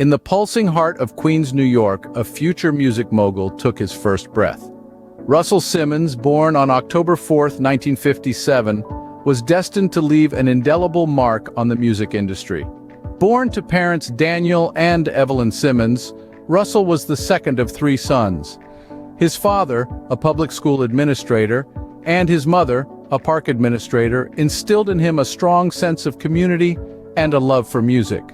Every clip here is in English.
In the pulsing heart of Queens, New York, a future music mogul took his first breath. Russell Simmons, born on October 4, 1957, was destined to leave an indelible mark on the music industry. Born to parents Daniel and Evelyn Simmons, Russell was the second of three sons. His father, a public school administrator, and his mother, a park administrator, instilled in him a strong sense of community and a love for music.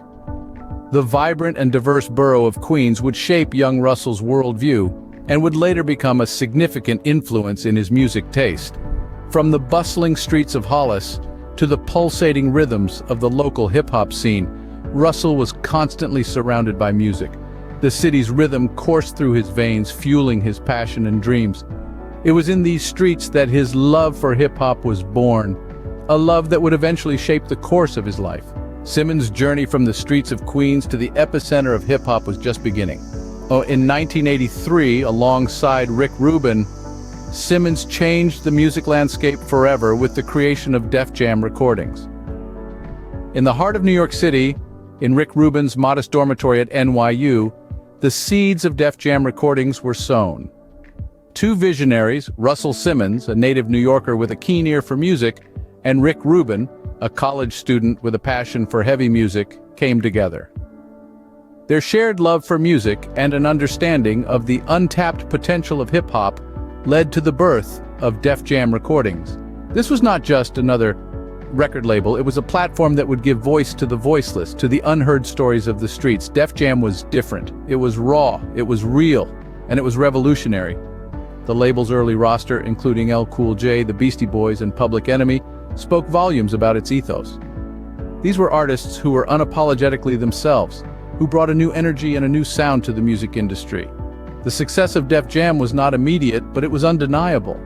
The vibrant and diverse borough of Queens would shape young Russell's worldview and would later become a significant influence in his music taste. From the bustling streets of Hollis to the pulsating rhythms of the local hip-hop scene, Russell was constantly surrounded by music. The city's rhythm coursed through his veins, fueling his passion and dreams. It was in these streets that his love for hip-hop was born, a love that would eventually shape the course of his life. Simmons' journey from the streets of Queens to the epicenter of hip-hop was just beginning. In 1983, alongside Rick Rubin, Simmons changed the music landscape forever with the creation of Def Jam Recordings. In the heart of New York City, in Rick Rubin's modest dormitory at NYU, the seeds of Def Jam Recordings were sown. Two visionaries, Russell Simmons, a native New Yorker with a keen ear for music, and Rick Rubin, a college student with a passion for heavy music, came together. Their shared love for music and an understanding of the untapped potential of hip-hop led to the birth of Def Jam Recordings. This was not just another record label, it was a platform that would give voice to the voiceless, to the unheard stories of the streets. Def Jam was different. It was raw, it was real, and it was revolutionary. The label's early roster, including LL Cool J, the Beastie Boys, and Public Enemy, spoke volumes about its ethos. These were artists who were unapologetically themselves, who brought a new energy and a new sound to the music industry. The success of Def Jam was not immediate, but it was undeniable.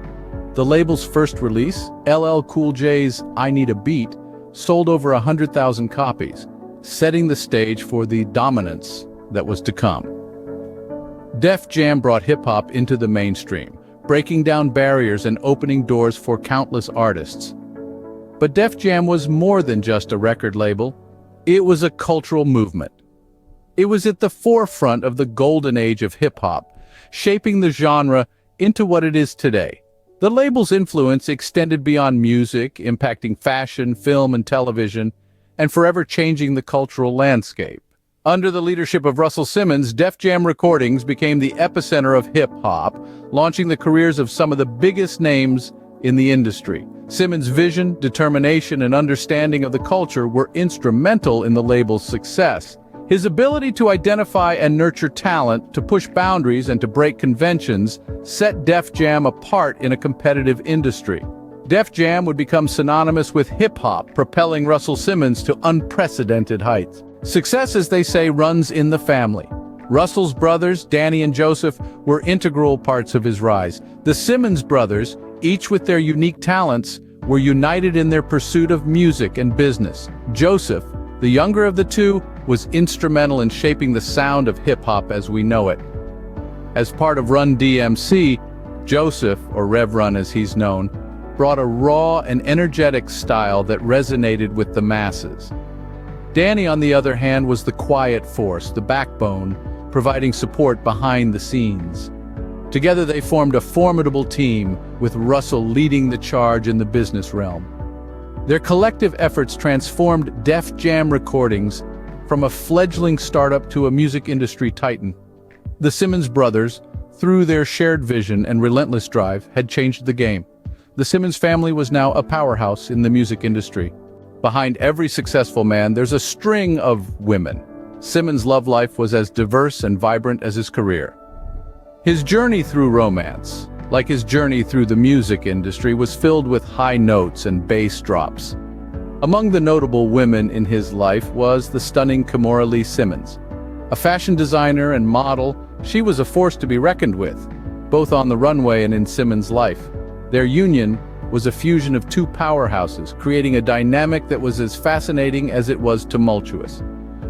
The label's first release, LL Cool J's I Need a Beat, sold over 100,000 copies, setting the stage for the dominance that was to come. Def Jam brought hip-hop into the mainstream, breaking down barriers and opening doors for countless artists. But Def Jam was more than just a record label. It was a cultural movement. It was at the forefront of the golden age of hip-hop, shaping the genre into what it is today. The label's influence extended beyond music, impacting fashion, film, and television, and forever changing the cultural landscape. Under the leadership of Russell Simmons, Def Jam Recordings became the epicenter of hip-hop, launching the careers of some of the biggest names in the industry. Simmons' vision, determination, and understanding of the culture were instrumental in the label's success. His ability to identify and nurture talent, to push boundaries, and to break conventions set Def Jam apart in a competitive industry. Def Jam would become synonymous with hip-hop, propelling Russell Simmons to unprecedented heights. Success, as they say, runs in the family. Russell's brothers, Danny and Joseph, were integral parts of his rise. The Simmons brothers, each with their unique talents, were united in their pursuit of music and business. Joseph, the younger of the two, was instrumental in shaping the sound of hip-hop as we know it. As part of Run DMC, Joseph, or Rev Run as he's known, brought a raw and energetic style that resonated with the masses. Danny, on the other hand, was the quiet force, the backbone, providing support behind the scenes. Together they formed a formidable team, with Russell leading the charge in the business realm. Their collective efforts transformed Def Jam Recordings from a fledgling startup to a music industry titan. The Simmons brothers, through their shared vision and relentless drive, had changed the game. The Simmons family was now a powerhouse in the music industry. Behind every successful man, there's a string of women. Simmons' love life was as diverse and vibrant as his career. His journey through romance, like his journey through the music industry, was filled with high notes and bass drops. Among the notable women in his life was the stunning Kimora Lee Simmons. A fashion designer and model, she was a force to be reckoned with, both on the runway and in Simmons' life. Their union was a fusion of two powerhouses, creating a dynamic that was as fascinating as it was tumultuous.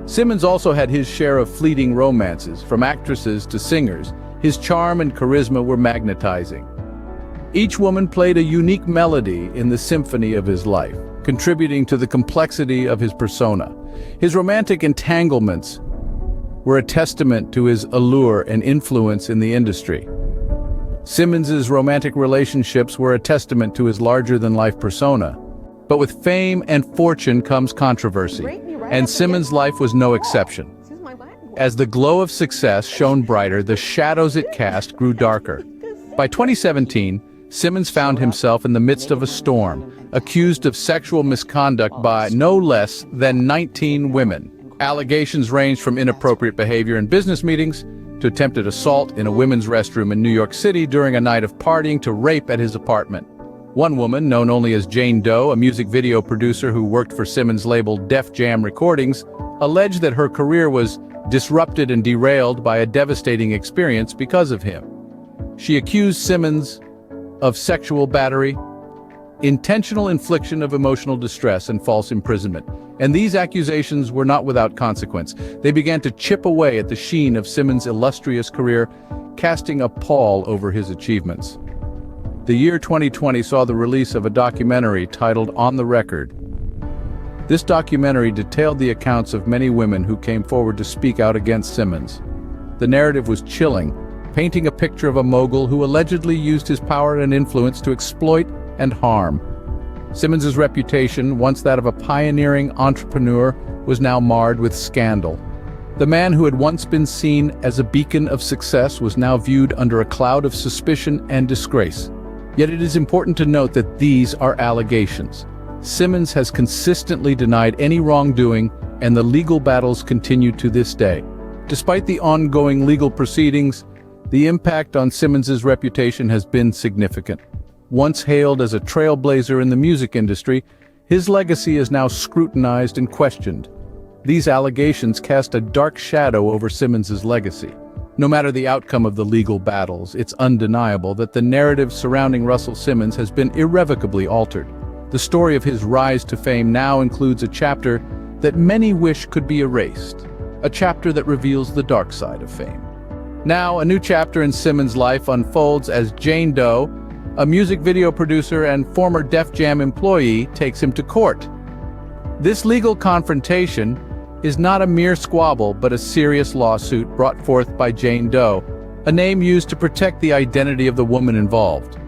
Simmons also had his share of fleeting romances, from actresses to singers. His charm and charisma were magnetizing. Each woman played a unique melody in the symphony of his life, contributing to the complexity of his persona. His romantic entanglements were a testament to his allure and influence in the industry. Simmons's romantic relationships were a testament to his larger-than-life persona. But with fame and fortune comes controversy, and Simmons' life was no exception. As the glow of success shone brighter, the shadows it cast grew darker. By 2017, Simmons found himself in the midst of a storm, accused of sexual misconduct by no less than 19 women. Allegations ranged from inappropriate behavior in business meetings to attempted assault in a women's restroom in New York City during a night of partying to rape at his apartment. One woman, known only as Jane Doe, a music video producer who worked for Simmons' label Def Jam Recordings, alleged that her career was disrupted and derailed by a devastating experience because of him. She accused Simmons of sexual battery, intentional infliction of emotional distress, and false imprisonment. And these accusations were not without consequence. They began to chip away at the sheen of Simmons' illustrious career, casting a pall over his achievements. The year 2020 saw the release of a documentary titled On the Record. This documentary detailed the accounts of many women who came forward to speak out against Simmons. The narrative was chilling, painting a picture of a mogul who allegedly used his power and influence to exploit and harm. Simmons's reputation, once that of a pioneering entrepreneur, was now marred with scandal. The man who had once been seen as a beacon of success was now viewed under a cloud of suspicion and disgrace. Yet it is important to note that these are allegations. Simmons has consistently denied any wrongdoing, and the legal battles continue to this day. Despite the ongoing legal proceedings, the impact on Simmons's reputation has been significant. Once hailed as a trailblazer in the music industry, his legacy is now scrutinized and questioned. These allegations cast a dark shadow over Simmons's legacy. No matter the outcome of the legal battles, it's undeniable that the narrative surrounding Russell Simmons has been irrevocably altered. The story of his rise to fame now includes a chapter that many wish could be erased, a chapter that reveals the dark side of fame. Now, a new chapter in Simmons' life unfolds as Jane Doe, a music video producer and former Def Jam employee, takes him to court. This legal confrontation is not a mere squabble, but a serious lawsuit brought forth by Jane Doe, a name used to protect the identity of the woman involved.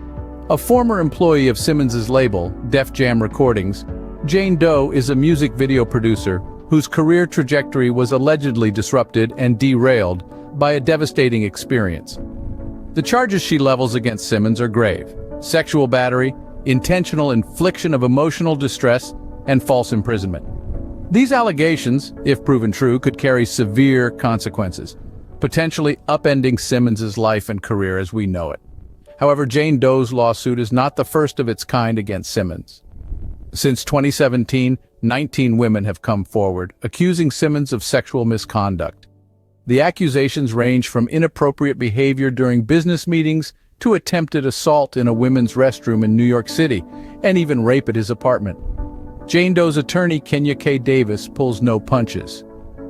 A former employee of Simmons's label, Def Jam Recordings, Jane Doe is a music video producer whose career trajectory was allegedly disrupted and derailed by a devastating experience. The charges she levels against Simmons are grave: sexual battery, intentional infliction of emotional distress, and false imprisonment. These allegations, if proven true, could carry severe consequences, potentially upending Simmons's life and career as we know it. However, Jane Doe's lawsuit is not the first of its kind against Simmons. Since 2017, 19 women have come forward, accusing Simmons of sexual misconduct. The accusations range from inappropriate behavior during business meetings to attempted assault in a women's restroom in New York City, and even rape at his apartment. Jane Doe's attorney, Kenya K. Davis, pulls no punches.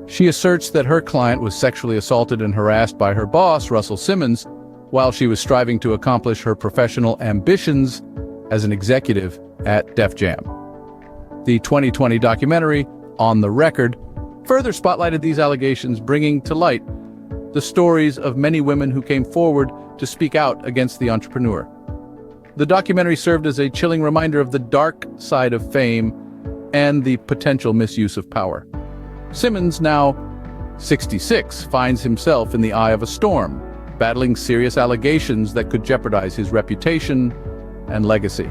She asserts that her client was sexually assaulted and harassed by her boss, Russell Simmons, while she was striving to accomplish her professional ambitions as an executive at Def Jam. The 2020 documentary, On the Record, further spotlighted these allegations, bringing to light the stories of many women who came forward to speak out against the entrepreneur. The documentary served as a chilling reminder of the dark side of fame and the potential misuse of power. Simmons, now 66, finds himself in the eye of a storm, battling serious allegations that could jeopardize his reputation and legacy.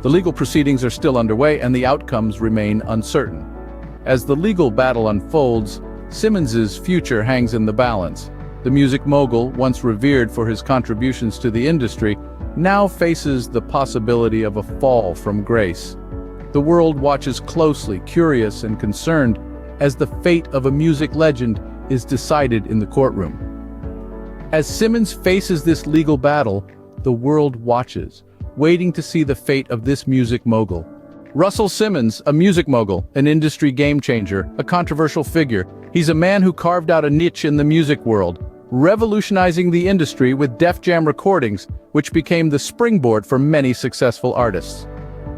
The legal proceedings are still underway, and the outcomes remain uncertain. As the legal battle unfolds, Simmons's future hangs in the balance. The music mogul, once revered for his contributions to the industry, now faces the possibility of a fall from grace. The world watches closely, curious and concerned, as the fate of a music legend is decided in the courtroom. As Simmons faces this legal battle, the world watches, waiting to see the fate of this music mogul. Russell Simmons, a music mogul, an industry game-changer, a controversial figure. He's a man who carved out a niche in the music world, revolutionizing the industry with Def Jam Recordings, which became the springboard for many successful artists.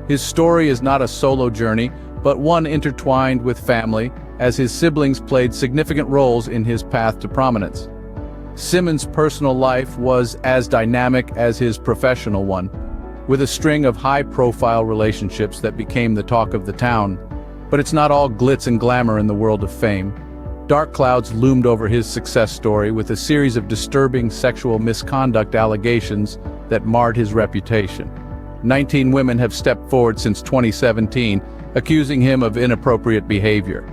His story is not a solo journey, but one intertwined with family, as his siblings played significant roles in his path to prominence. Simmons' personal life was as dynamic as his professional one, with a string of high-profile relationships that became the talk of the town. But it's not all glitz and glamour in the world of fame. Dark clouds loomed over his success story, with a series of disturbing sexual misconduct allegations that marred his reputation. 19 women have stepped forward since 2017, accusing him of inappropriate behavior.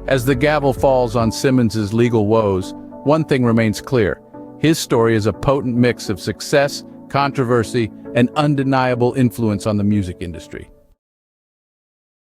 As the gavel falls on Simmons's legal woes, one thing remains clear: his story is a potent mix of success, controversy, and undeniable influence on the music industry.